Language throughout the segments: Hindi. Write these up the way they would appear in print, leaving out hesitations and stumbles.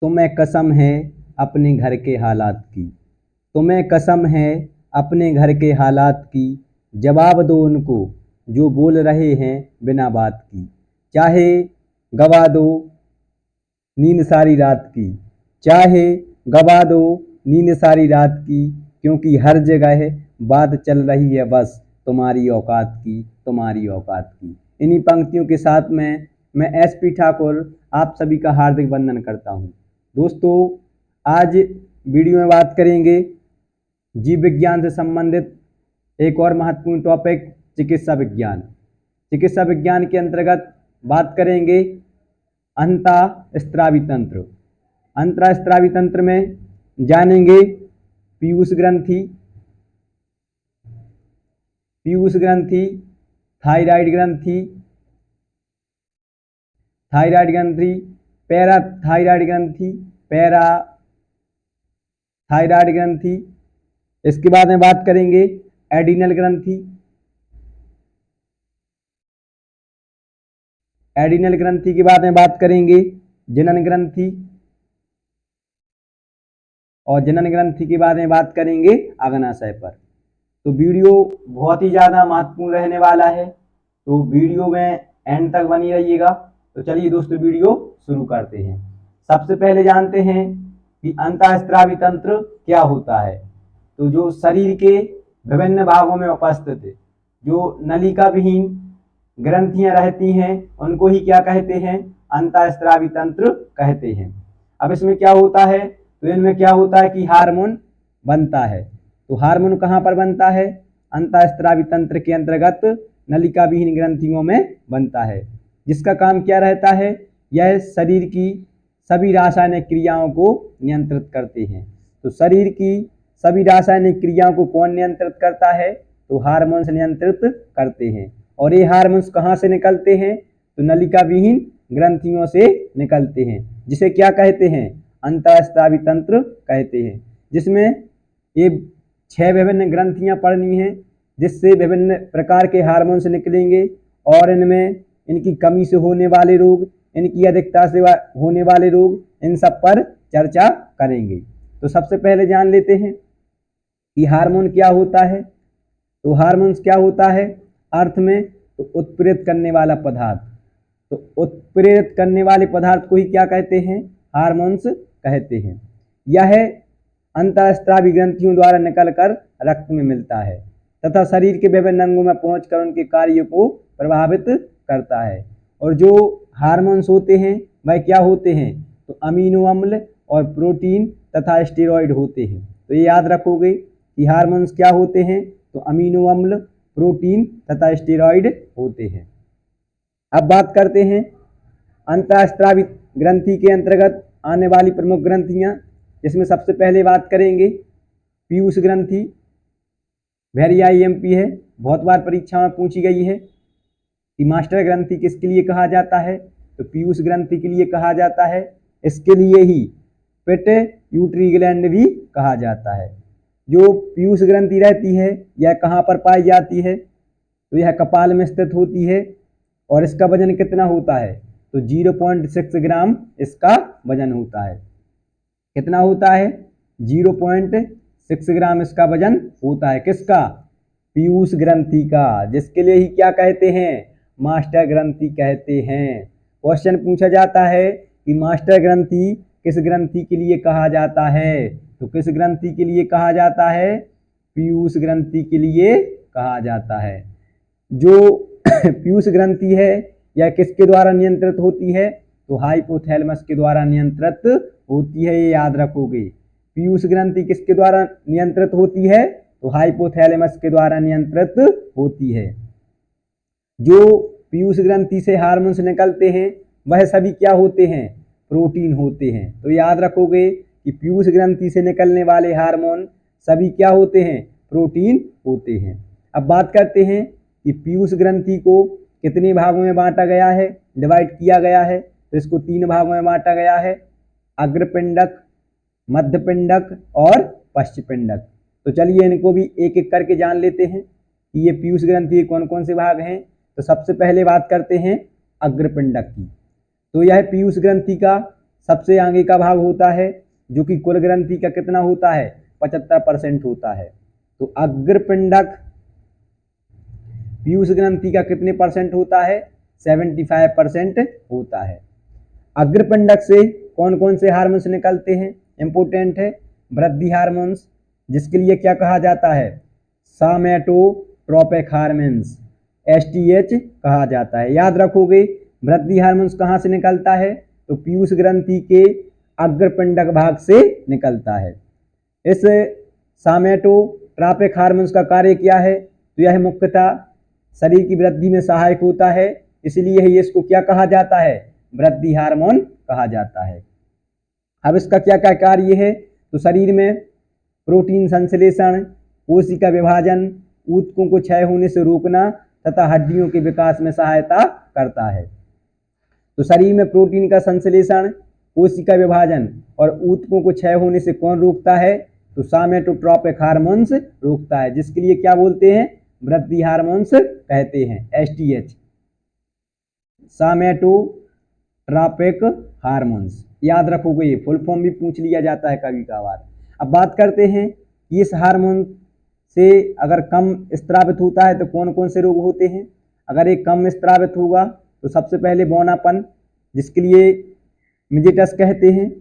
तुम्हें कसम है अपने घर के हालात की, तुम्हें कसम है अपने घर के हालात की, जवाब दो उनको जो बोल रहे हैं बिना बात की। चाहे गवा दो नींद सारी रात की, चाहे गवा दो नींद सारी रात की, क्योंकि हर जगह बात चल रही है बस तुम्हारी औकात की, तुम्हारी औकात की। इन्हीं पंक्तियों के साथ में मैं एसपी ठाकुर आप सभी का हार्दिक वंदन करता हूँ। दोस्तों, आज वीडियो में बात करेंगे जीव विज्ञान से संबंधित एक और महत्वपूर्ण टॉपिक चिकित्सा विज्ञान। चिकित्सा विज्ञान के अंतर्गत बात करेंगे अंतःस्रावी तंत्र। अंतःस्रावी तंत्र में जानेंगे पीयूष ग्रंथि, पीयूष ग्रंथि, थायराइड ग्रंथि, थायराइड ग्रंथि, पैराथायराइड ग्रंथि, पैराथायराइड ग्रंथि। इसके बाद में बात करेंगे एडिनल ग्रंथि, एडिनल ग्रंथि के बाद में बात करेंगे जनन ग्रंथि, और जनन ग्रंथि के बाद में बात करेंगे अग्नाशय पर। तो वीडियो बहुत ही ज़्यादा महत्वपूर्ण रहने वाला है, तो वीडियो में एंड तक बनी रहिएगा। तो चलिए दोस्तों, वीडियो शुरू करते हैं। सबसे पहले जानते हैं कि अंतःस्रावी तंत्र क्या होता है। तो जो शरीर के विभिन्न भागों में उपस्थित जो नलिका विहीन ग्रंथियां रहती हैं उनको ही क्या कहते हैं, अंतःस्रावी तंत्र कहते हैं। अब इसमें क्या होता है, तो इनमें क्या होता है कि हार्मोन बनता है। तो हार्मोन कहाँ पर बनता है, अंतःस्रावी तंत्र के अंतर्गत नलिका विहीन ग्रंथियों में बनता है, जिसका काम क्या रहता है, यह शरीर की सभी रासायनिक क्रियाओं को नियंत्रित करते हैं। तो शरीर की सभी रासायनिक क्रियाओं को कौन नियंत्रित करता है, तो हार्मोन्स नियंत्रित करते हैं। और ये हार्मोन्स कहाँ से निकलते हैं, तो नलिका विहीन ग्रंथियों से निकलते हैं, जिसे क्या कहते हैं, अंतःस्रावी तंत्र कहते हैं। जिसमें ये 6 विभिन्न ग्रंथियां पढ़नी हैं, जिससे विभिन्न प्रकार के हार्मोन्स निकलेंगे, और इनमें इनकी कमी से होने वाले रोग, इनकी अधिकता से होने वाले रोग, इन सब पर चर्चा करेंगे। तो सबसे पहले जान लेते हैं कि हार्मोन क्या होता है। तो हार्मोन्स क्या होता है अर्थ में, तो उत्प्रेरित करने वाला पदार्थ। तो उत्प्रेरित करने वाले पदार्थ को ही क्या कहते हैं, हार्मोन्स कहते हैं। यह अंतःस्रावी ग्रंथियों द्वारा निकलकर रक्त में मिलता है तथा शरीर के विभिन्न अंगों में पहुंचकर उनके कार्यों को प्रभावित करता है। और जो हार्मोन्स होते हैं वह क्या होते हैं, तो अमीनो अम्ल और प्रोटीन तथा स्टेरॉइड होते हैं। तो ये याद रखोगे कि हार्मोन्स क्या होते हैं, तो अमीनो अम्ल, प्रोटीन तथा स्टेरॉइड होते हैं। अब बात करते हैं अंतःस्रावी ग्रंथि के अंतर्गत आने वाली प्रमुख ग्रंथियां, जिसमें सबसे पहले बात करेंगे पीयूष ग्रंथि। वेरी IMP है, बहुत बार परीक्षा में पूछी गई है कि मास्टर ग्रंथि किसके लिए कहा जाता है, तो पीयूष ग्रंथि के लिए कहा जाता है। इसके लिए ही पिट्यूटरी ग्लैंड भी कहा जाता है। जो पीयूष ग्रंथि रहती है यह कहाँ पर पाई जाती है, तो यह कपाल में स्थित होती है, और इसका वजन कितना होता है, तो 0.6 ग्राम इसका वजन होता है। कितना होता है, 0.6 ग्राम इसका वजन होता है। किसका, पीयूष ग्रंथि का, जिसके लिए ही क्या कहते हैं, मास्टर ग्रंथि कहते हैं। क्वेश्चन पूछा जाता है कि मास्टर ग्रंथि किस ग्रंथि के लिए कहा जाता है, तो किस ग्रंथि के लिए कहा जाता है, पीयूष ग्रंथि के लिए कहा जाता है। जो पीयूष ग्रंथि है यह किसके द्वारा नियंत्रित होती है, तो हाइपोथैलेमस के द्वारा नियंत्रित होती है। ये याद रखोगे, पीयूष ग्रंथि किसके द्वारा नियंत्रित होती है, तो हाइपोथैलेमस के द्वारा नियंत्रित होती है। जो पीयूष ग्रंथि से हार्मोन्स निकलते हैं वह सभी क्या होते हैं, प्रोटीन होते हैं। तो याद रखोगे कि पीयूष ग्रंथि से निकलने वाले हार्मोन सभी क्या होते हैं, प्रोटीन होते हैं। अब बात करते हैं कि पीयूष ग्रंथि को कितने भागों में बांटा गया है, डिवाइड किया गया है। तो इसको 3 भागों में बांटा गया है, अग्रपिंडक, मध्यपिंडक और पश्चपिंडक। तो चलिए इनको भी एक एक करके जान लेते हैं कि ये पीयूष ग्रंथि के कौन कौन से भाग हैं। तो सबसे पहले बात करते हैं अग्रपिंडक की। तो यह पीयूष ग्रंथि का सबसे आगे का भाग होता है, जो कि कुल ग्रंथि का कितना होता है, 75% होता है। तो अग्रपिंडक पीयूष ग्रंथि का कितने परसेंट होता है, 75% होता है। अग्रपिंडक से कौन कौन से हार्मोन्स निकलते हैं, इंपोर्टेंट है, वृद्धि हार्मोन्स, जिसके लिए क्या कहा जाता है, सामेटोट्रोपिक हार्मोन्स, एसटीएच कहा जाता है। याद रखोगे वृद्धि हार्मोन्स कहाँ से निकलता है, तो पीयूष ग्रंथि के अग्रपिंडक भाग से निकलता है। इस सामेटोट्रोपिक हार्मोन्स का कार्य क्या है, तो यह मुख्यतः शरीर की वृद्धि में सहायक होता है, इसलिए ही इसको क्या कहा जाता है, वृद्धि हार्मोन कहा जाता है। अब इसका क्या क्या कार्य है, तो शरीर में प्रोटीन संश्लेषण, कोशिका विभाजन, ऊतकों को क्षय होने से रोकना तथा हड्डियों के विकास में सहायता करता है। तो शरीर में प्रोटीन का संश्लेषण, कोशिका विभाजन और ऊतकों को क्षय होने से कौन रोकता है, तो सामेटोट्रोपिक हार्मोन्स रोकता है, जिसके लिए क्या बोलते हैं, वृद्धि हार्मोन्स कहते हैं, एसटीएच, सामेटोट्रोपिक हार्मोन्स। याद रखोगे, ये फुल फॉर्म भी पूछ लिया जाता है कभी कभार। अब बात करते हैं कि इस हार्मोन से अगर कम स्त्रावित होता है तो कौन कौन से रोग होते हैं। अगर ये कम स्त्रावित होगा तो सबसे पहले बौनापन, जिसके लिए मिजेटस कहते हैं,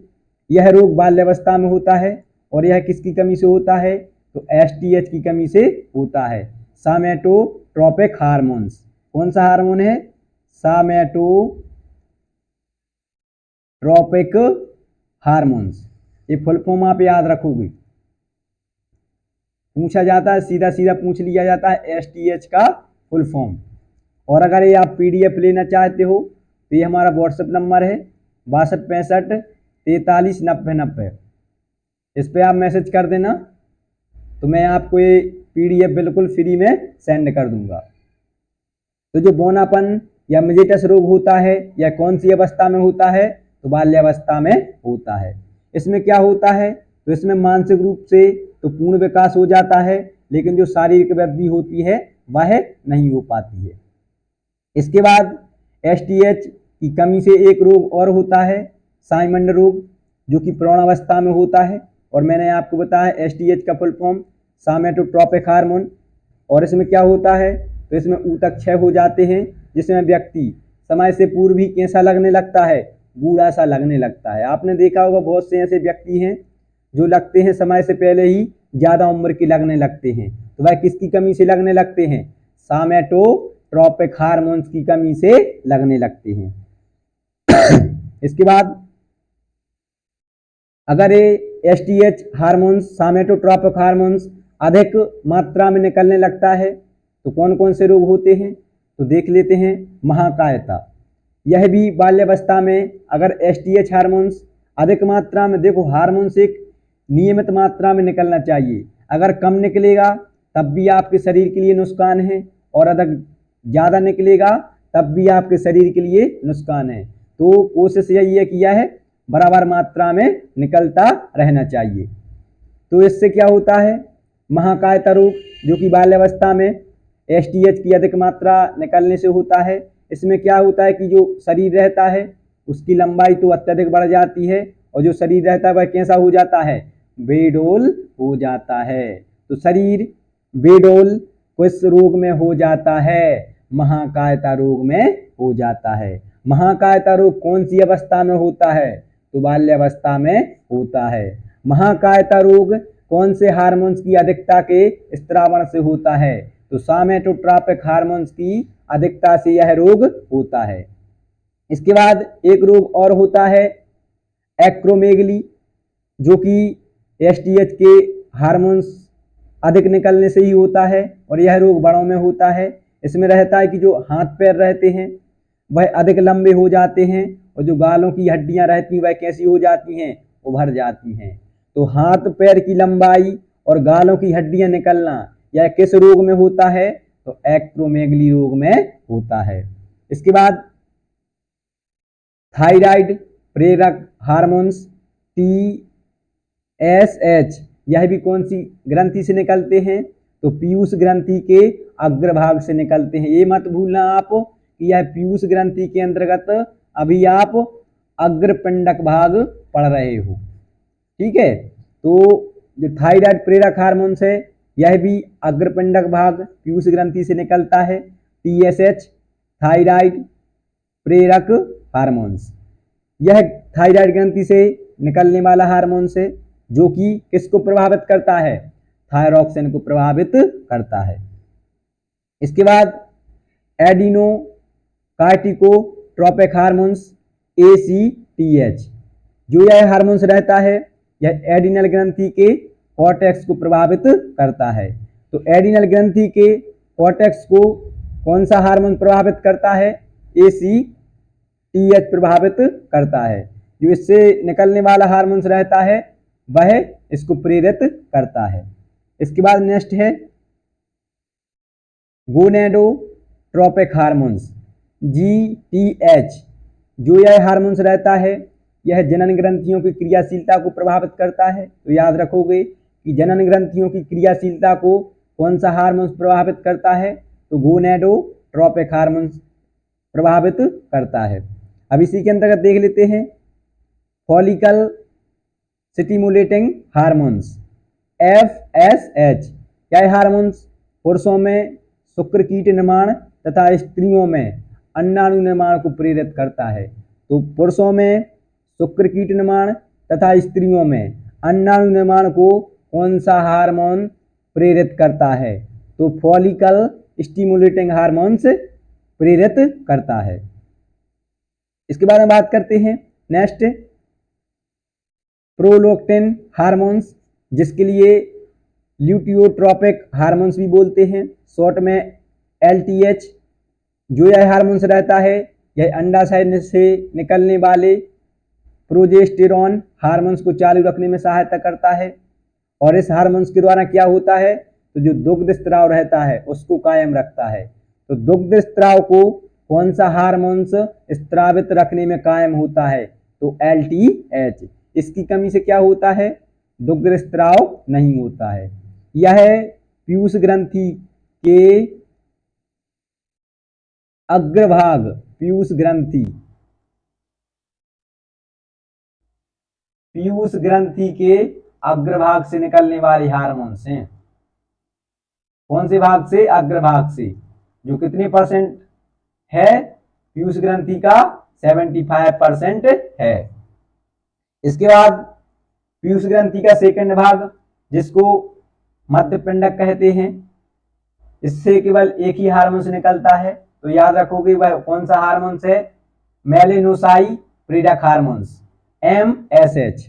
यह रोग बाल्यावस्था में होता है और यह किसकी कमी से होता है, तो एसटीएच की कमी से होता है, सामेटोट्रोपिक हार्मोन्स। कौन सा हार्मोन है, सामेटोट्रोपिक हार्मोन्स। ये फुल फॉर्म आप याद रखोगे, पूछा जाता है, सीधा सीधा पूछ लिया जाता है एसटीएच का फुल फॉर्म। और अगर ये आप पीडीएफ लेना चाहते हो तो ये हमारा व्हाट्सएप नंबर है 6265439090। इस पे आप मैसेज कर देना तो मैं आपको ये पीडीएफ बिल्कुल फ्री में सेंड कर दूंगा। तो जो बौनापन या मिजेटस रोग होता है यह कौन सी अवस्था में होता है, तो बाल्यावस्था में होता है। इसमें क्या होता है, तो इसमें मानसिक रूप से तो पूर्ण विकास हो जाता है, लेकिन जो शारीरिक वृद्धि होती है वह नहीं हो पाती है। इसके बाद एसटीएच की कमी से एक रोग और होता है, साइमंड रोग, जो कि प्रौढ़ावस्था में होता है। और मैंने आपको बताया एसटीएच का फुल फॉर्म सामेटोट्रोपिक हार्मोन। और इसमें क्या होता है, तो इसमें ऊतक क्षय हो जाते हैं, जिसमें व्यक्ति समय से पूर्व ही कैसा लगने लगता है, बूढ़ा सा लगने लगता है। आपने देखा होगा बहुत से ऐसे व्यक्ति हैं जो लगते हैं समय से पहले ही ज़्यादा उम्र के लगने लगते हैं, तो वह किसकी कमी से लगने लगते हैं, सामेटोट्रोपिक हार्मोन्स की कमी से लगने लगते हैं। इसके बाद अगर ये एसटीएच हार्मोन्स, सामेटोट्रोपिक हार्मोन्स अधिक मात्रा में निकलने लगता है तो कौन कौन से रोग होते हैं, तो देख लेते हैं। महाकायता, यह भी बाल्यावस्था में अगर एसटीएच हार्मोन्स अधिक मात्रा में, देखो हार्मोन्स एक नियमित मात्रा में निकलना चाहिए, अगर कम निकलेगा तब भी आपके शरीर के लिए नुकसान है और अगर ज़्यादा निकलेगा तब भी आपके शरीर के लिए नुकसान है। तो कोशिश यही है कि यह बराबर मात्रा में निकलता रहना चाहिए। तो इससे क्या होता है, महाकायता रोग जो कि बाल्यावस्था में एसटीएच की अधिक मात्रा निकलने से होता है। इसमें क्या होता है कि जो शरीर रहता है उसकी लंबाई तो अत्यधिक बढ़ जाती है और जो शरीर रहता है वह कैसा हो जाता है, बेडौल हो जाता है। तो शरीर बेडौल किस रोग में हो जाता है, महाकायता रोग में हो जाता है। महाकायता रोग कौन सी अवस्था में होता है, तो बाल्यावस्था में होता है। महाकायता रोग कौन से हार्मोन्स की अधिकता के स्त्रावण से होता है, तो सामेटोट्रोपिक हार्मोन्स की अधिकता से यह रोग होता है। इसके बाद एक रोग और होता है एक्रोमेगली, जो कि एसटीएच के हार्मोन्स अधिक निकलने से ही होता है और यह रोग बड़ों में होता है। इसमें रहता है कि जो हाथ पैर रहते हैं वह अधिक लंबे हो जाते हैं और जो गालों की हड्डियां रहती हैं वह कैसी हो जाती हैं, उभर जाती हैं। तो हाथ पैर की लंबाई और गालों की हड्डियां निकलना यह किस रोग में होता है, तो एक्रोमेगली रोग में होता है। इसके बाद थायराइड प्रेरक हार्मोन्स टीएसएच, यह भी कौन सी ग्रंथि से निकलते हैं, तो पीयूष ग्रंथि के अग्रभाग से निकलते हैं। ये मत भूलना आप कि यह पीयूष ग्रंथि के अंतर्गत अभी आप अग्रपिंडक भाग पढ़ रहे हो। ठीक है, तो जो थायराइड प्रेरक हार्मोन्स है यह भी अग्रपिंडक भाग पीयूष ग्रंथि से निकलता है। TSH थायराइड प्रेरक हार्मोन्स, यह थायराइड ग्रंथि से निकलने वाला हार्मोन्स है जो कि किसको प्रभावित करता है, थायरॉक्सिन को प्रभावित करता है। इसके बाद एडिनो कार्टिकोट्रोपिक हार्मोन्स ACTH, जो यह हार्मोन्स रहता है यह एडिनल ग्रंथि के कॉर्टेक्स को प्रभावित करता है। तो एडिनल ग्रंथि के कॉर्टेक्स को कौन सा हार्मोन प्रभावित करता है, ACTH प्रभावित करता है। जो इससे निकलने वाला हार्मोन्स रहता है वह इसको प्रेरित करता है। इसके बाद नेक्स्ट है गोनेडोट्रोपिक हार्मोन्स GTH, जो यह हार्मोन्स रहता है यह जनन ग्रंथियों की क्रियाशीलता को प्रभावित करता है। तो याद रखोगे कि जनन ग्रंथियों की क्रियाशीलता को कौन सा हार्मोन्स प्रभावित करता है, तो गोनेडोट्रोपिक हार्मोन्स प्रभावित करता है। अब इसी के अंतर्गत देख लेते हैं फॉलिकल स्टिमुलेटिंग हार्मोन्स FSH, यह हार्मोन्स पुरुषों में शुक्र कीट निर्माण तथा स्त्रियों में अन्नाणु निर्माण को प्रेरित करता है। तो पुरुषों में शुक्र कीट निर्माण तथा स्त्रियों में अन्नाणु निर्माण को कौन सा हार्मोन प्रेरित करता है, तो फॉलिकल स्टिमुलेटिंग हार्मोन्स प्रेरित करता है। इसके बाद हम बात करते हैं नेक्स्ट प्रोलैक्टिन हार्मोन्स, जिसके लिए ल्यूटियोट्रोपिक हार्मोन्स भी बोलते हैं, शॉर्ट में LTH। जो यह हार्मोन्स रहता है यह अंडाशय से निकलने वाले प्रोजेस्टेरॉन हार्मोन्स को चालू रखने में सहायता करता है। और इस हार्मोन्स के द्वारा क्या होता है, तो जो दुग्ध स्त्राव रहता है उसको कायम रखता है। तो दुग्ध स्त्राव को कौन सा हार्मोन्स स्त्रावित रखने में कायम होता है, तो LTH। इसकी कमी से क्या होता है, दुग्ध स्त्राव नहीं होता है। यह पीयूष ग्रंथि के अग्रभाग पीयूष ग्रंथि के अग्रभाग से निकलने वाले हार्मोन्स हैं। कौन से भाग से, अग्रभाग से, जो कितने % है, पीयूष ग्रंथि का 75% है। इसके बाद पीयूष ग्रंथि का सेकंड भाग जिसको मध्यपिंडक कहते हैं, इससे केवल एक ही हार्मोन से निकलता है। तो याद रखोगे वह कौन सा हार्मोन्स है, मेलेनोसाई प्रेरक हार्मोन्स MSH।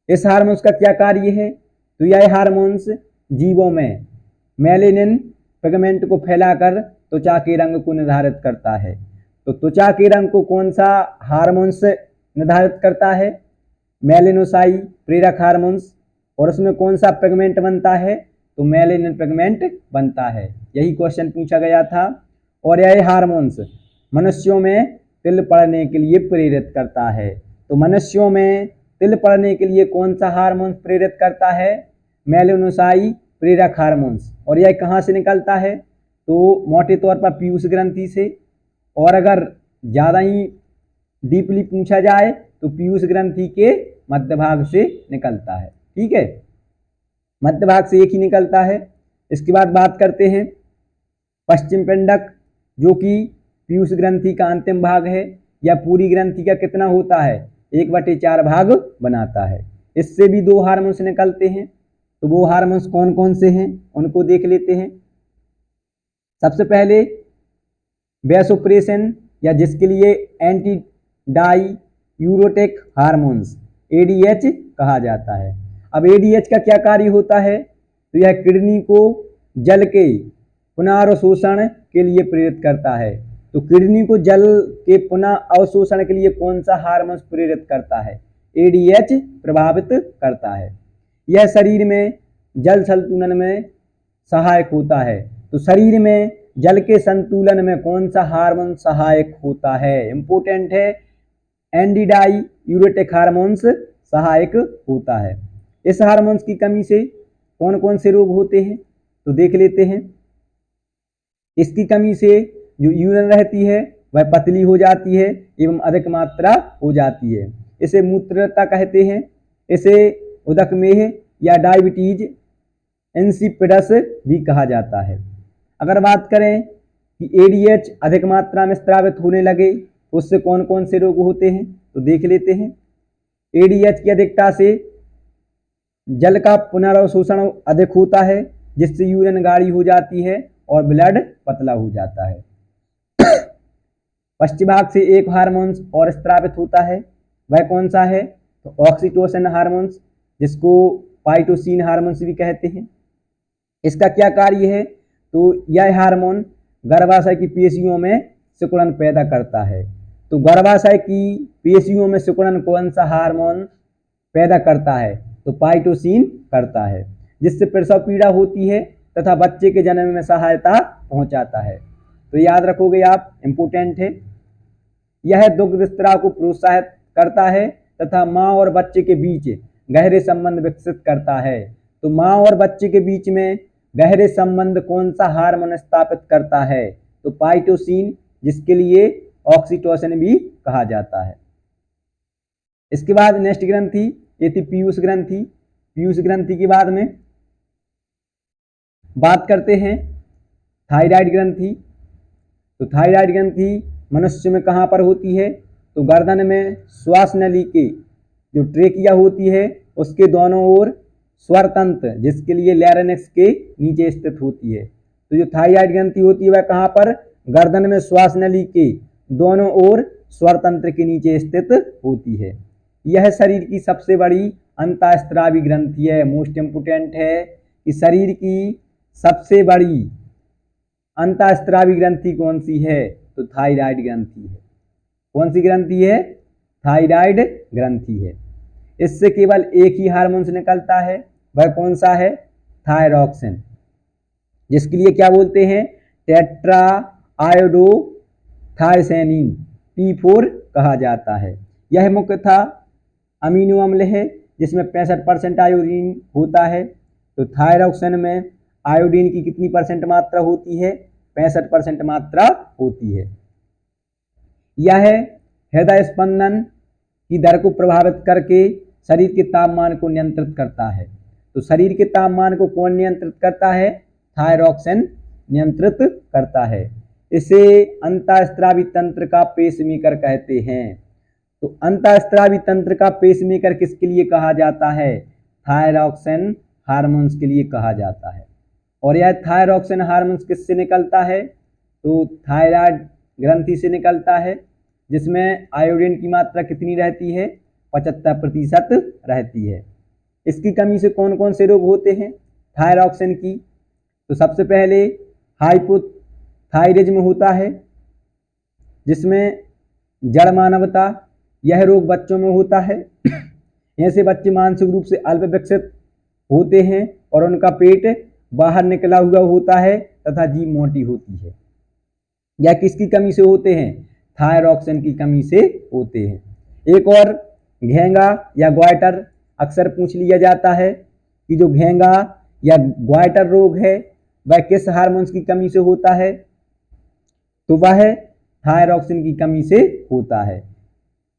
इस हार्मोन्स का क्या कार्य है, तो यह हार्मोन्स जीवों में मेलेनिन पिगमेंट को फैलाकर त्वचा के रंग को निर्धारित करता है। तो त्वचा के रंग को कौन सा हार्मोन्स निर्धारित करता है, मेलेनोसाई प्रेरक हार्मोन्स। और उसमें कौन सा पिगमेंट बनता है, तो मेलेनिन पिगमेंट बनता है। यही क्वेश्चन पूछा गया था। और यह हार्मोन्स मनुष्यों में तिल पड़ने के लिए प्रेरित करता है। तो मनुष्यों में तिल पड़ने के लिए कौन सा हार्मोन प्रेरित करता है, मेलेनोसाई प्रेरक हार्मोन्स। और यह कहाँ से निकलता है, तो मोटे तौर पर पीयूष ग्रंथि से। और अगर ज़्यादा ही डीपली पूछा जाए तो पीयूष ग्रंथि के मध्य भाग से निकलता है। ठीक है, मध्य भाग से एक ही निकलता है। इसके बाद बात करते हैं पश्चिम पिंडक, जो कि पीयूष ग्रंथि का अंतिम भाग है। या पूरी ग्रंथि का कितना होता है, 1/4 भाग बनाता है। इससे भी 2 हार्मोन्स निकलते हैं। तो वो हार्मोन्स कौन कौन से हैं उनको देख लेते हैं। सबसे पहले वैसोप्रेसिन, या जिसके लिए एंटी डाईयूरेटिक हार्मोन्स ADH कहा जाता है। अब ADH का क्या कार्य होता है, तो यह किडनी को जल के पुनर्अवशोषण के लिए प्रेरित करता है। तो किडनी को जल के पुनः अवशोषण के लिए कौन सा हार्मोन प्रेरित करता है, ADH प्रभावित करता है। यह शरीर में जल संतुलन में सहायक होता है। तो शरीर में जल के संतुलन में कौन सा हार्मोन सहायक होता है, इंपोर्टेंट है, एंटीडाईयूरेटिक हार्मोन्स सहायक होता है। इस हार्मोन्स की कमी से कौन कौन से रोग होते हैं, तो देख लेते हैं। इसकी कमी से जो यूरिन रहती है वह पतली हो जाती है एवं अधिक मात्रा हो जाती है। इसे मूत्रता कहते हैं। इसे उदकमेह या डायबिटीज इंसिपिडस भी कहा जाता है। अगर बात करें कि एडीएच अधिक मात्रा में स्रावित होने लगे तो उससे कौन कौन से रोग होते हैं, तो देख लेते हैं। एडीएच की अधिकता से जल का पुनर्अवशोषण अधिक होता है, जिससे यूरिन गाढ़ी हो जाती है और ब्लड पतला हो जाता है। पश्चिम भाग से एक हार्मोन्स और स्रावित होता है, वह कौन सा है, तो ऑक्सीटोसिन हार्मोन्स, जिसको पाइटोसिन हार्मोन्स भी कहते हैं। इसका क्या कार्य है, तो यह हार्मोन गर्भाशय की पेशियों में सिकुड़न पैदा करता है। तो गर्भाशय की पेशियों में सिकुड़न कौन सा हार्मोन पैदा करता है, तो पाइटोसिन करता है, जिससे प्रसव पीड़ा होती है तथा बच्चे के जन्म में सहायता पहुंचाता है। तो याद रखोगे आप, इम्पोर्टेंट है। यह दुग्ध स्त्राव को प्रोत्साहित करता है तथा माँ और बच्चे के बीच गहरे संबंध विकसित करता है। तो माँ और बच्चे के बीच में गहरे संबंध कौन सा हार्मोन स्थापित करता है, तो पाइटोसिन, जिसके लिए ऑक्सीटोसिन भी कहा जाता है। इसके बाद नेक्स्ट ग्रंथि ये थी पीयूष ग्रंथि। पीयूष ग्रंथि के बाद में बात करते हैं थायराइड ग्रंथि। तो थायराइड ग्रंथि मनुष्य में कहाँ पर होती है, तो गर्दन में श्वास नली के जो ट्रेकिया होती है उसके दोनों ओर स्वर तंत्र, जिसके लिए लैरिंक्स के नीचे स्थित होती है। तो जो थायराइड ग्रंथि होती है वह कहाँ पर, गर्दन में श्वास नली के दोनों ओर स्वर तंत्र के नीचे स्थित होती है। यह शरीर की सबसे बड़ी अंतःस्रावी ग्रंथि है। मोस्ट इम्पोर्टेंट है कि शरीर की सबसे बड़ी अंतःस्रावी ग्रंथि कौन सी है, तो थायराइड ग्रंथि है। कौन सी ग्रंथि है, थायराइड ग्रंथि है। इससे केवल एक ही हार्मोन निकलता है, वह कौन सा है, थायरॉक्सिन, जिसके लिए क्या बोलते हैं, टेट्रा आयोडो थायसैनिन T4 कहा जाता है। यह मुख्यतः अमीनो अम्ल है जिसमें 65% आयोडीन होता है। तो थायरॉक्सिन में आयोडीन की कितनी परसेंट मात्रा होती है, 65% मात्रा होती है। यह हृदय स्पंदन की दर को प्रभावित करके शरीर के तापमान को नियंत्रित करता है। तो शरीर के तापमान को कौन नियंत्रित करता है, थायरॉक्सिन नियंत्रित करता है। इसे अंतःस्रावी तंत्र का पेसमेकर कहते हैं। तो अंतःस्रावी तंत्र का पेसमेकर किसके लिए कहा जाता है, थायरॉक्सिन हार्मोन्स के लिए कहा जाता है। और यह थायरॉक्सिन हार्मोन्स किससे निकलता है, तो थायराइड ग्रंथि से निकलता है, जिसमें आयोडीन की मात्रा कितनी रहती है, 75% रहती है। इसकी कमी से कौन कौन से रोग होते हैं थायरॉक्सिन की, तो सबसे पहले हाइपोथायरिज्म होता है, जिसमें जड़ मानवता, यह रोग बच्चों में होता है। ऐसे बच्चे मानसिक रूप से अल्प विकसित होते हैं और उनका पेट बाहर निकला हुआ होता है तथा जीभ मोटी होती है। यह किसकी कमी से होते हैं, थायरॉक्सिन की कमी से होते हैं। एक और घेंगा या ग्वाइटर अक्सर पूछ लिया जाता है कि जो घेंगा या ग्वाइटर रोग है वह किस हार्मोन्स की कमी से होता है, तो वह थायरॉक्सिन की कमी से होता है।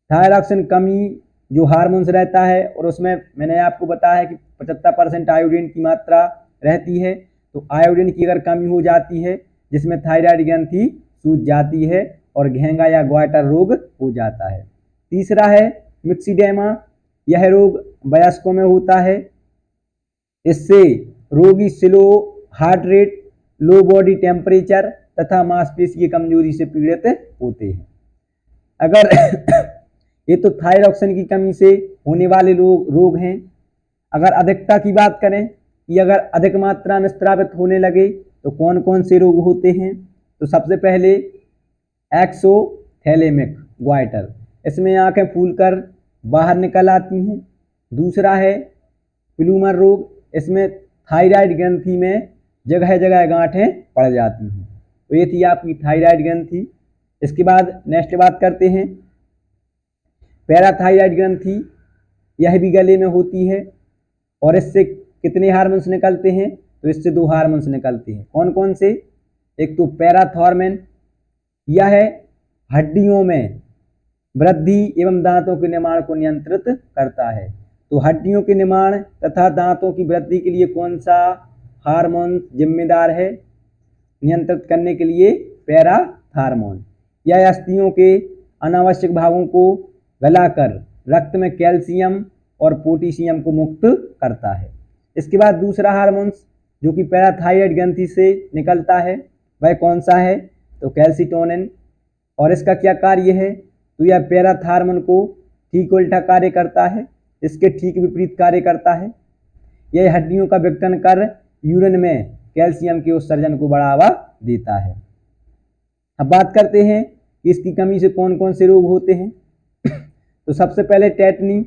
थायरॉक्सिन कमी जो हार्मोन्स रहता है और उसमें मैंने आपको बताया कि 75% आयोडीन की मात्रा रहती है। तो आयोडीन की अगर कमी हो जाती है जिसमें थायराइड ग्रंथि सूज जाती है और घेंगा या ग्वाइटर रोग हो जाता है। तीसरा है मिक्सीडेमा, यह रोग वयस्कों में होता है। इससे रोगी स्लो हार्ट रेट, लो बॉडी टेम्परेचर तथा मांसपेशी की कमजोरी से पीड़ित होते हैं। अगर ये तो थायरॉक्सिन की कमी से होने वाले रोग हैं। अगर अधिकता की बात करें कि अगर अधिक मात्रा में स्रावित होने लगे तो कौन कौन से रोग होते हैं, तो सबसे पहले एक्सोथैलेमिक ग्वाइटर, इसमें आंखें फूलकर बाहर निकल आती हैं। दूसरा है प्लूमर रोग, इसमें थायराइड ग्रंथि में जगह जगह गांठें पड़ जाती हैं। तो ये थी आपकी थायराइड ग्रंथि। इसके बाद नेक्स्ट बात करते हैं पैराथायराइड ग्रंथि, यह भी गले में होती है और इससे कितने हार्मोन्स निकलते हैं, तो इससे 2 हार्मोन्स निकलते हैं। कौन कौन से, एक तो पैराथॉर्मोन, यह हड्डियों में वृद्धि एवं दांतों के निर्माण को नियंत्रित करता है। तो हड्डियों के निर्माण तथा दांतों की वृद्धि के लिए कौन सा हार्मोन जिम्मेदार है नियंत्रित करने के लिए? पैराथार्मोन। यह अस्थियों के अनावश्यक भागों को गलाकर रक्त में कैल्शियम और पोटेशियम को मुक्त करता है। इसके बाद दूसरा हार्मोन जो कि पैराथायराइड ग्रंथि से निकलता है वह कौन सा है? तो कैल्सिटोनिन। और इसका क्या कार्य है? तो यह पैराथार्मोन को ठीक उल्टा कार्य करता है, इसके ठीक विपरीत कार्य करता है। यह हड्डियों का विघटन कर यूरिन में कैल्शियम के उत्सर्जन को बढ़ावा देता है। अब बात करते हैं कि इसकी कमी से कौन कौन से रोग होते हैं। तो सबसे पहले टेटनी।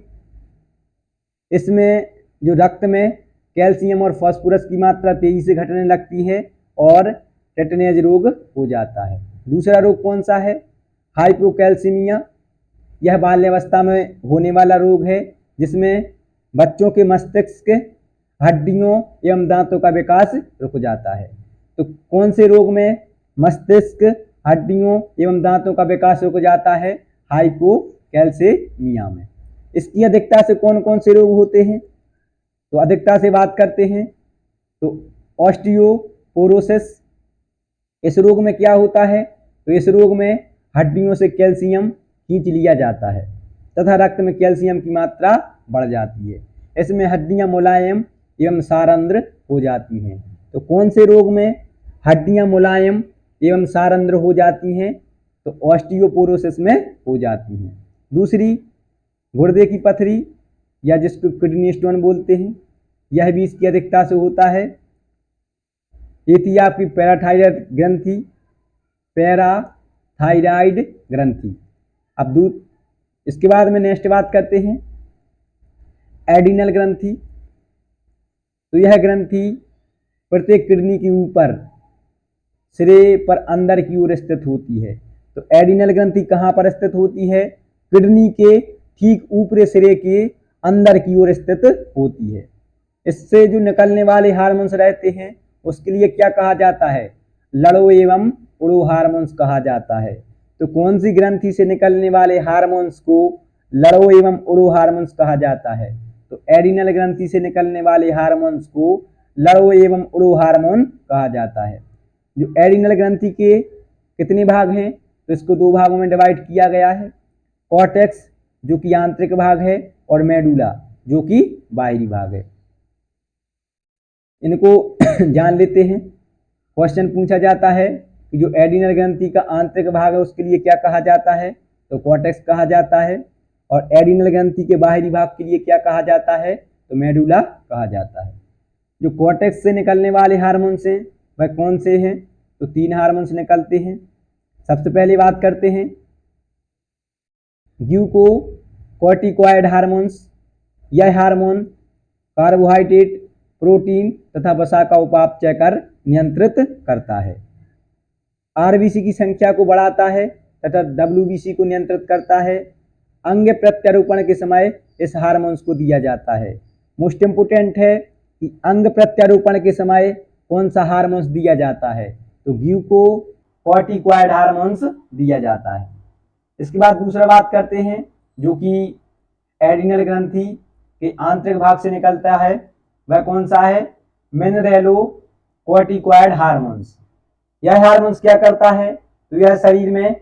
इसमें जो रक्त में कैल्शियम और फास्फोरस की मात्रा तेजी से घटने लगती है और टेटनेज रोग हो जाता है। दूसरा रोग कौन सा है? हाइपोकैल्सीमिया। यह बाल्यावस्था में होने वाला रोग है जिसमें बच्चों के मस्तिष्क, हड्डियों एवं दांतों का विकास रुक जाता है। तो कौन से रोग में मस्तिष्क, हड्डियों एवं दांतों का विकास रुक जाता है? हाइपोकैल्सीमिया में। इसकी अधिकता से कौन कौन से रोग होते हैं? तो अधिकता से बात करते हैं तो ऑस्टियोपोरोसिस। इस रोग में क्या होता है? तो इस रोग में हड्डियों से कैल्शियम खींच लिया जाता है तथा रक्त में कैल्शियम की मात्रा बढ़ जाती है। इसमें हड्डियां मुलायम एवं सारंद्र हो जाती हैं। तो कौन से रोग में हड्डियां मुलायम एवं सारंद्र हो जाती हैं? तो ऑस्टियोपोरोसिस में हो जाती हैं। दूसरी गुर्दे की पथरी या जिसको किडनी स्टोन बोलते हैं, यह भी इसकी अधिकता से होता है। ये थी आपकी पैराथायराइड ग्रंथि, पैराथायराइड ग्रंथि। अब इसके बाद में नेक्स्ट बात करते हैं एडिनल ग्रंथि। तो यह ग्रंथि प्रत्येक किडनी के ऊपर सिरे पर अंदर की ओर स्थित होती है। तो एडिनल ग्रंथि कहाँ पर स्थित होती है? किडनी के ठीक ऊपरी सिरे के अंदर की ओर स्थित होती है। इससे जो निकलने वाले हार्मोन्स रहते हैं उसके लिए क्या कहा जाता है? लड़ो एवं उड़ो हार्मोन्स कहा जाता है। तो कौन सी ग्रंथि से निकलने वाले हार्मोन्स को लड़ो एवं उड़ो हार्मोन्स कहा जाता है? तो एडिनल ग्रंथि से निकलने वाले हार्मोन्स को लड़ो एवं उड़ो हार्मोन कहा जाता है। जो एडिनल ग्रंथि के कितने भाग हैं? तो इसको दो भागों में डिवाइड किया गया है। कॉर्टेक्स जो कि आंतरिक भाग है और मेडुला जो कि बाहरी भाग है। इनको जान लेते हैं। क्वेश्चन पूछा जाता है कि जो एडिनल ग्रंथि का आंतरिक भाग है उसके लिए क्या कहा जाता है? तो कॉर्टेक्स कहा जाता है। और एडिनल ग्रंथि के बाहरी भाग के लिए क्या कहा जाता है? तो मेडुला कहा जाता है। जो कॉर्टेक्स से निकलने वाले हार्मोन्स हैं वह कौन से हैं? तो तीन हार्मोन्स निकलते हैं। सबसे पहले बात करते हैं ग्लूकोकॉर्टिकॉइड हार्मोन्स। यह हार्मोन कार्बोहाइड्रेट, प्रोटीन तथा वसा का उपापचय कर नियंत्रित करता है। आरबीसी की संख्या को बढ़ाता है तथा डब्ल्यूबीसी को नियंत्रित करता है। अंग प्रत्यारोपण के समय इस हार्मोन्स को दिया जाता है। मोस्ट इम्पोर्टेंट है कि अंग प्रत्यारोपण के समय कौन सा हार्मोन्स दिया जाता है? तो ग्लूकोकॉर्टिकॉइड हार्मोन्स दिया जाता है। इसके बाद दूसरा बात करते हैं जो कि एडिनल ग्रंथि के आंतरिक भाग से निकलता है वह कौन सा है? मिनरेलोकॉर्टिकॉइड हार्मोन्स। यह हार्मोन्स क्या करता है? तो यह शरीर में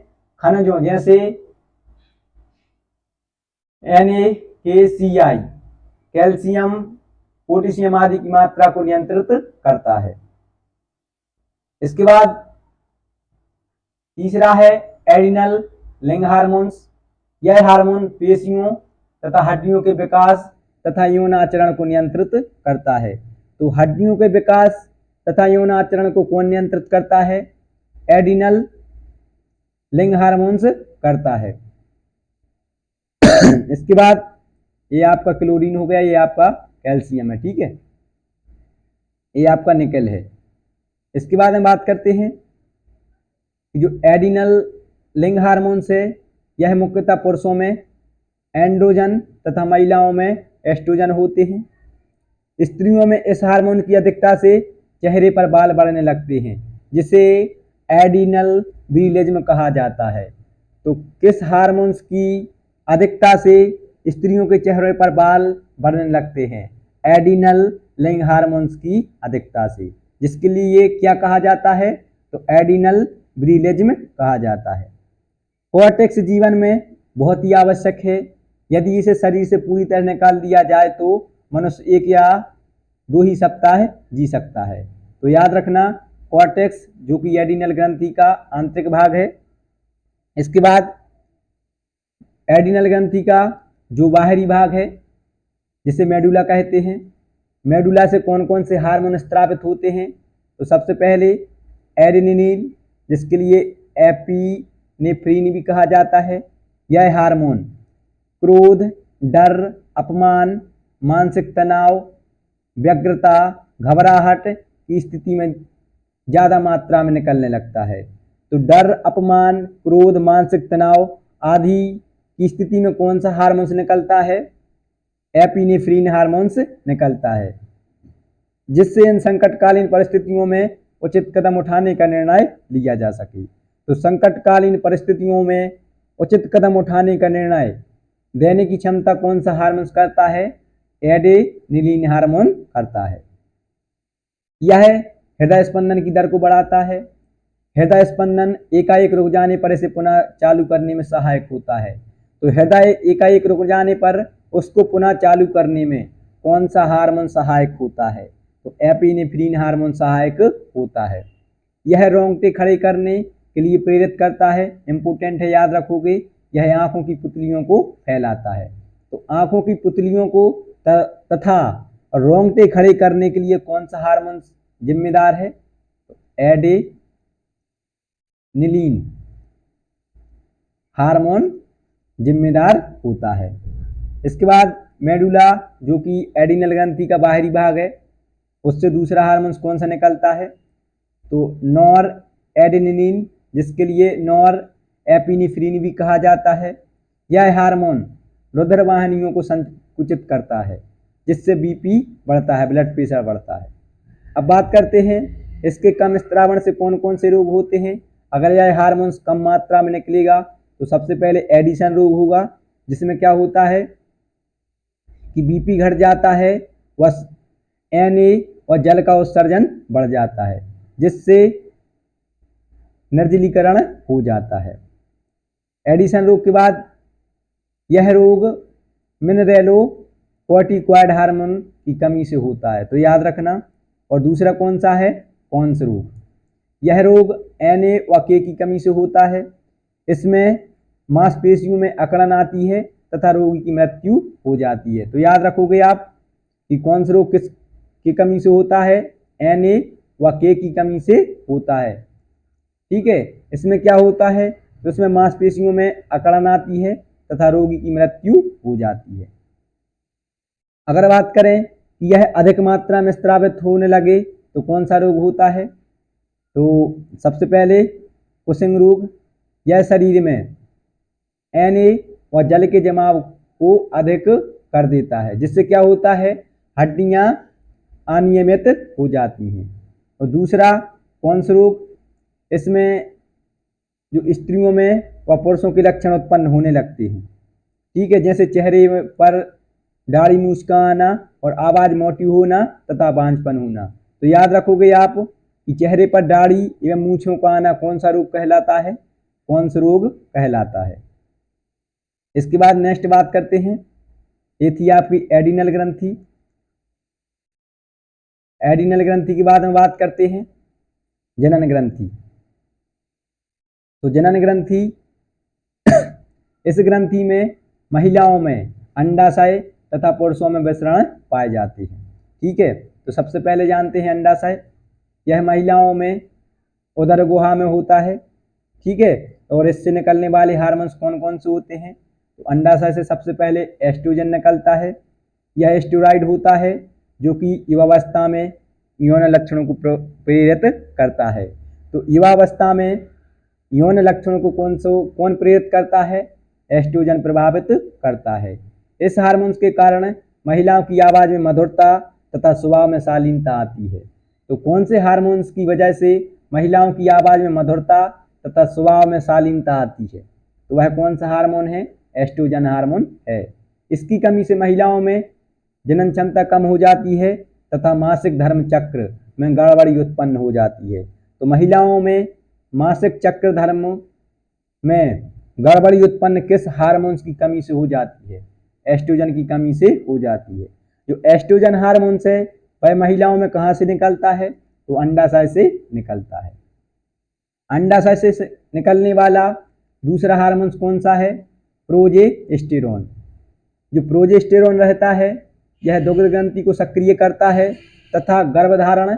खनिजों जैसे NaCl, कैल्शियम, पोटेशियम आदि की मात्रा को नियंत्रित करता है। इसके बाद तीसरा है एडिनल लिंग हार्मोन्स। यह हार्मोन पेशियों तथा हड्डियों के विकास तथा यौनाचरण को नियंत्रित करता है। तो हड्डियों के विकास तथा यौनाचरण को कौन नियंत्रित करता है? एडिनल लिंग हार्मोन्स करता है। इसके बाद ये आपका क्लोरीन हो गया, ये आपका कैल्शियम है, ठीक है, ये आपका निकल है। इसके बाद हम बात करते हैं कि जो एडिनल लिंग हार्मोन्स है यह मुख्यतः पुरुषों में एंड्रोजन तथा महिलाओं में एस्ट्रोजन होते हैं। स्त्रियों में इस हार्मोन की अधिकता से चेहरे पर बाल बढ़ने लगते हैं जिसे एडिनल विरिलिज्म कहा जाता है। तो किस हार्मोन्स की अधिकता से स्त्रियों के चेहरे पर बाल बढ़ने लगते हैं? एडिनल लिंग हार्मोन्स की अधिकता से, जिसके लिए ये क्या कहा जाता है? तो एडिनल विरिलिज्म कहा जाता है। कोर्टेक्स जीवन में बहुत ही आवश्यक है। यदि इसे शरीर से पूरी तरह निकाल दिया जाए तो मनुष्य 1 या 2 ही सप्ताह जी सकता है। तो याद रखना, कोर्टेक्स जो कि एडिनल ग्रंथि का आंतरिक भाग है। इसके बाद एडिनल ग्रंथि का जो बाहरी भाग है जिसे मेडुला कहते हैं, मेडुला से कौन कौन से हार्मोन स्रावित होते हैं? तो सबसे पहले एडेनिन, जिसके लिए एपिनेफ्रिन भी कहा जाता है। यह हार्मोन क्रोध, डर, अपमान, मानसिक तनाव, व्यग्रता, घबराहट की स्थिति में ज़्यादा मात्रा में निकलने लगता है। तो डर, अपमान, क्रोध, मानसिक तनाव आदि की स्थिति में कौन सा हार्मोन निकलता है? एपिनेफ्रिन हार्मोन्स निकलता है, जिससे इन संकटकालीन परिस्थितियों में उचित कदम उठाने का निर्णय लिया जा सके। तो संकटकालीन परिस्थितियों में उचित कदम उठाने का निर्णय देने की क्षमता कौन सा हार्मोन करता है? एडेनिलिन हार्मोन करता है। यह हृदय स्पंदन की दर को बढ़ाता है। हृदय स्पंदन एकाएक रुक जाने पर इसे पुनः चालू करने में सहायक होता है। तो हृदय एकाएक रुक जाने पर उसको पुनः चालू करने में कौन सा हार्मोन सहायक होता है? तो एपिनेफ्रिन हार्मोन सहायक होता है। यह रोंगटे खड़े करने के लिए प्रेरित करता है। इंपोर्टेंट है, याद रखोगे। यह आंखों की पुतलियों को फैलाता है। तो आंखों की पुतलियों को तथा रोंगटे खड़े करने के लिए कौन सा हार्मोन जिम्मेदार है? तो एडेनिलिन हार्मोन जिम्मेदार होता है। इसके बाद मेडुला, जो कि एडिनल ग्रंथि का बाहरी भाग है, उससे दूसरा हार्मोन कौन सा निकलता है? तो नॉर एडेनिलिन, जिसके लिए नॉर एपिनेफ्रिन भी कहा जाता है। यह हार्मोन रुधिर वाहिनियों को संकुचित करता है, जिससे बीपी बढ़ता है, ब्लड प्रेशर बढ़ता है। अब बात करते हैं इसके कम स्त्रावण से कौन कौन से रोग होते हैं। अगर यह हार्मोन कम मात्रा में निकलेगा तो सबसे पहले एडिशन रोग होगा, जिसमें क्या होता है कि बीपी घट जाता है, वह Na और जल का उत्सर्जन बढ़ जाता है, जिससे निर्जलीकरण हो जाता है। एडिशन रोग के बाद यह रोग मिनरेलोकोर्टिकॉइड हार्मोन की कमी से होता है, तो याद रखना। और दूसरा कौन सा है? कॉन्स रोग। यह रोग Na व K की कमी से होता है। इसमें मांसपेशियों में अकड़न आती है तथा रोगी की मृत्यु हो जाती है। तो याद रखोगे आप कि कौन सा रोग किस की कमी से होता है? Na व K की कमी से होता है। ठीक है, इसमें क्या होता है? तो इसमें मांसपेशियों में अकड़न आती है तथा रोगी की मृत्यु हो जाती है। अगर बात करें कि यह अधिक मात्रा में स्रावित होने लगे तो कौन सा रोग होता है? तो सबसे पहले कुशिंग रोग। यह शरीर में Na व जल के जमाव को अधिक कर देता है, जिससे क्या होता है? हड्डियां अनियमित हो जाती हैं। और दूसरा कौन सा रोग? इसमें जो स्त्रियों में व पुरुषों के लक्षण उत्पन्न होने लगते हैं। ठीक है, जैसे चेहरे पर दाढ़ी मूंछ का आना और आवाज मोटी होना तथा बांझपन होना। तो याद रखोगे आप कि चेहरे पर दाढ़ी एवं मूंछों का आना कौन सा रोग कहलाता है? कौन सा रोग कहलाता है। इसके बाद नेक्स्ट बात करते हैं, ये थी आपकी एडिनल ग्रंथि। एडिनल ग्रंथि के बाद हम बात करते हैं जनन ग्रंथि। तो जनन ग्रंथि इस ग्रंथि में महिलाओं में अंडाशय तथा पुरुषों में विसरण पाए जाते हैं। ठीक है, तो सबसे पहले जानते हैं अंडाशय। यह महिलाओं में उदर गुहा में होता है। ठीक है, और इससे निकलने वाले हार्मोन्स कौन कौन से होते हैं? तो अंडाशय से सबसे पहले एस्ट्रोजन निकलता है। यह स्टेरॉइड होता है जो कि युवावस्था में यौन लक्षणों को प्रेरित करता है। तो युवावस्था में यौन लक्षणों को कौन प्रेरित करता है? एस्ट्रोजन प्रभावित करता है। इस हार्मोन्स के कारण महिलाओं की आवाज़ में मधुरता तथा स्वभाव में शालीनता आती है। तो कौन से हार्मोन्स की वजह से महिलाओं की आवाज़ में मधुरता तथा स्वभाव में शालीनता आती है? तो वह कौन सा हार्मोन है? एस्ट्रोजन हार्मोन है। इसकी कमी से महिलाओं में जनन क्षमता कम हो जाती है तथा मासिक धर्म चक्र में गड़बड़ी उत्पन्न हो जाती है। तो महिलाओं में मासिक चक्र धर्म में गड़बड़ी उत्पन्न किस हार्मोन्स की कमी से हो जाती है? एस्ट्रोजन की कमी से हो जाती है। जो एस्ट्रोजन हार्मोन्स है वह महिलाओं में कहाँ से निकलता है? तो अंडाशय से निकलता है। अंडाशय से निकलने वाला दूसरा हार्मोन कौन सा है? प्रोजेस्टेरोन। जो प्रोजेस्टेरोन रहता है यह दुग्ध ग्रंथि को सक्रिय करता है तथा गर्भधारण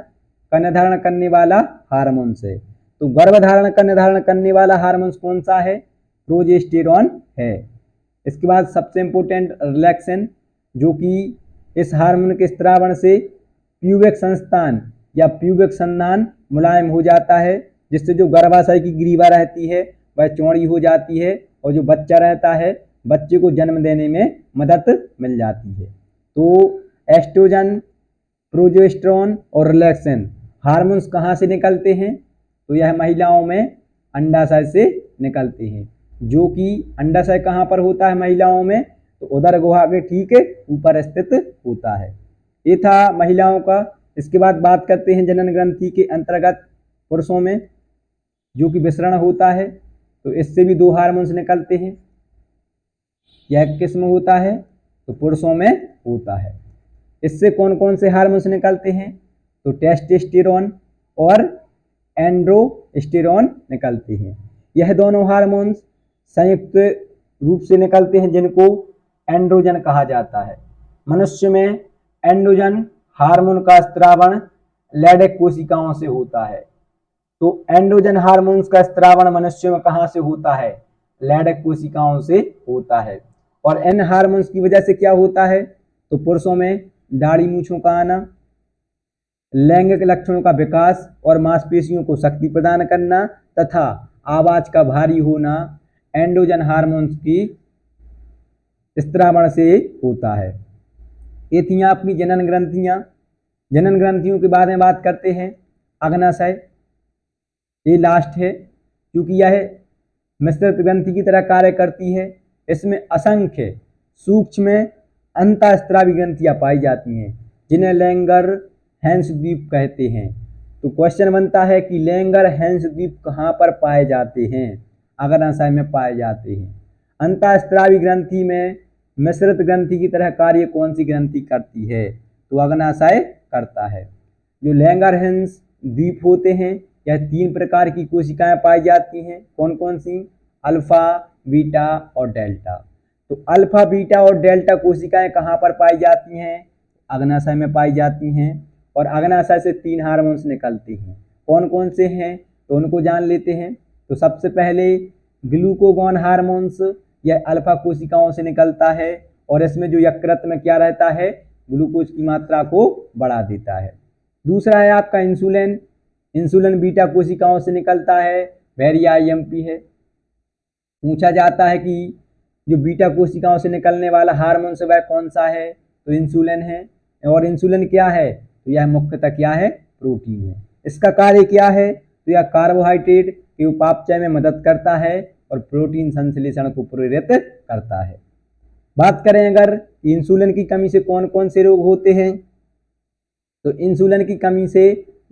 का निर्धारण करने वाला हार्मोन है। तो गर्भधारण का निर्धारण करने वाला हार्मोन कौन सा है? प्रोजेस्टेरोन है। इसके बाद सबसे इम्पोर्टेंट रिलैक्सेन, जो कि इस हार्मोन के स्त्रावण से प्यूबिक संस्थान या प्यूबिक संधान मुलायम हो जाता है, जिससे जो गर्भाशय की ग्रीवा रहती है वह चौड़ी हो जाती है और जो बच्चा रहता है बच्चे को जन्म देने में मदद मिल जाती है। तो एस्ट्रोजन, प्रोजेस्टेरोन और रिलैक्सेन हार्मोन्स कहाँ से निकलते हैं? तो यह महिलाओं में अंडाशय से निकलते हैं, जो कि अंडाशय कहाँ पर होता है महिलाओं में? तो उदर गुहा के ठीक ऊपर स्थित होता है। ये था महिलाओं का। इसके बाद बात करते हैं जनन ग्रंथि के अंतर्गत पुरुषों में, जो कि विसरण होता है। तो इससे भी दो हार्मोन्स निकलते हैं। यह किस में होता है? तो पुरुषों में होता है। इससे कौन कौन से हार्मोन्स निकलते हैं? तो टेस्टोस्टेरोन और एंड्रोस्टेरोन निकलते हैं। यह दोनों हार्मोन्स संयुक्त रूप से निकलते हैं, जिनको एंड्रोजन कहा जाता है। मनुष्य में एंड्रोजन हार्मोन का स्त्रावण लैडेक कोशिकाओं से होता है। तो एंड्रोजन हार्मोन्स का स्त्रावण मनुष्य में कहाँ से होता है? लैडेक कोशिकाओं से होता है। और इन हार्मोन्स की वजह से क्या होता है? तो पुरुषों में दाढ़ी मूछों का आना, लैंगिक लक्षणों का विकास और मांसपेशियों को शक्ति प्रदान करना तथा आवाज का भारी होना एंड्रोजन हार्मोन्स की स्त्रावण से होता है। ये थी आपकी जनन ग्रंथियां। जनन ग्रंथियों के बारे में बात करते हैं। अग्नाशय ये लास्ट है, क्योंकि यह मिश्रित ग्रंथि की तरह कार्य करती है। इसमें असंख्य सूक्ष्म अंतःस्रावी ग्रंथियां पाई जाती हैं, जिन्हें लैंगर हैंस द्वीप कहते हैं। तो क्वेश्चन बनता है कि लैंगर हैंस द्वीप कहाँ पर पाए जाते हैं? अग्नाशय में पाए जाते हैं। अंतःस्रावी ग्रंथि में मिश्रित ग्रंथि की तरह कार्य कौन सी ग्रंथि करती है? तो अग्नाशय करता है। जो लैंगर हैंस द्वीप होते हैं, यह 3 प्रकार की कोशिकाएं पाई जाती हैं। कौन कौन सी? अल्फा, बीटा और डेल्टा। तो अल्फा, बीटा और डेल्टा कोशिकाएं कहाँ पर पाई जाती हैं? अग्नाशय में पाई जाती हैं। और अग्नाशय से 3 हार्मोन्स निकलते हैं। कौन कौन से हैं? तो उनको जान लेते हैं। तो सबसे पहले ग्लूकागॉन हार्मोन्स, यह अल्फा कोशिकाओं से निकलता है और इसमें जो यकृत में क्या रहता है? ग्लूकोज की मात्रा को बढ़ा देता है। दूसरा है आपका इंसुलिन। इंसुलिन बीटा कोशिकाओं से निकलता है, वेरी आईएमपी है। पूछा जाता है कि जो बीटा कोशिकाओं से निकलने वाला हार्मोन से वह कौन सा है? तो इंसुलिन है। और इंसुलिन क्या है? तो यह मुख्यतः क्या है? प्रोटीन है। इसका कार्य क्या है? तो यह कार्बोहाइड्रेट के उपापचय में मदद करता है और प्रोटीन संश्लेषण को प्रेरित करता है। बात करें अगर इंसुलिन की कमी से कौन कौन से रोग होते हैं, तो इंसुलिन की कमी से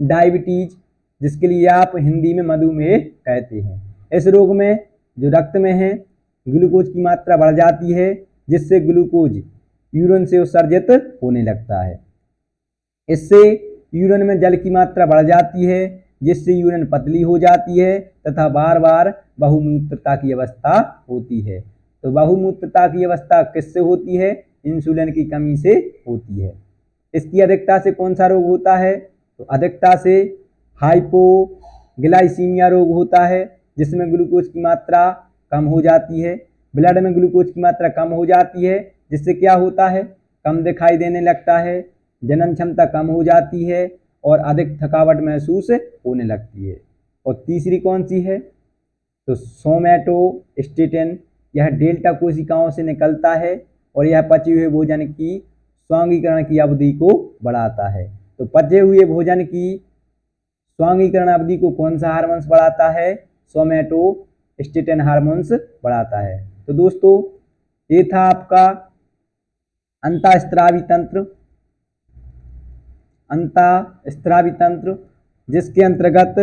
डायबिटीज, जिसके लिए आप हिंदी में मधुमेह कहते हैं, इस रोग में जो रक्त में है ग्लूकोज की मात्रा बढ़ जाती है, जिससे ग्लूकोज यूरिन से उत्सर्जित होने लगता है। इससे यूरिन में जल की मात्रा बढ़ जाती है, जिससे यूरिन पतली हो जाती है तथा बार बार बहुमूत्रता की अवस्था होती है। तो बहुमूत्रता की अवस्था किससे होती है? इंसुलिन की कमी से होती है। इसकी अधिकता से कौन सा रोग होता है? तो अधिकता से हाइपोग्लाइसीमिया रोग होता है, जिसमें ग्लूकोज की मात्रा कम हो जाती है। ब्लड में ग्लूकोज की मात्रा कम हो जाती है, जिससे क्या होता है? कम दिखाई देने लगता है, जनन क्षमता कम हो जाती है और अधिक थकावट महसूस होने लगती है। और तीसरी कौन सी है? तो सोमैटोस्टेटिन, यह डेल्टा कोशिकाओं से निकलता है और यह पचे हुए भोजन की स्वांगीकरण की अवधि को बढ़ाता है। तो पचे हुए भोजन की स्वांगीकरण अवधि को कौन सा हार्मोन बढ़ाता है? सोमैटोस्टेटिन स्टेटन हार्मोन्स बढ़ाता है। तो दोस्तों ये था आपका अंतःस्रावी तंत्र, जिसके अंतर्गत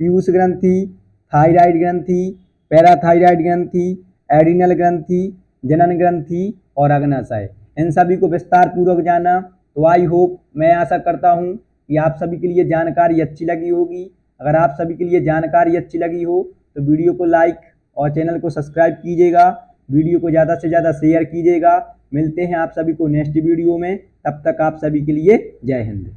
पीयूष ग्रंथि, थायराइड ग्रंथि, पैराथायराइड ग्रंथि, एड्रिनल ग्रंथि, जनन ग्रंथि और अग्नाशय, इन सभी को विस्तार पूर्वक जाना। तो आई होप, मैं आशा करता हूँ कि आप सभी के लिए जानकारी अच्छी लगी होगी। अगर आप सभी के लिए जानकारी अच्छी लगी हो तो वीडियो को लाइक और चैनल को सब्सक्राइब कीजिएगा, वीडियो को ज़्यादा से ज़्यादा शेयर कीजिएगा। मिलते हैं आप सभी को नेक्स्ट वीडियो में, तब तक आप सभी के लिए जय हिंद।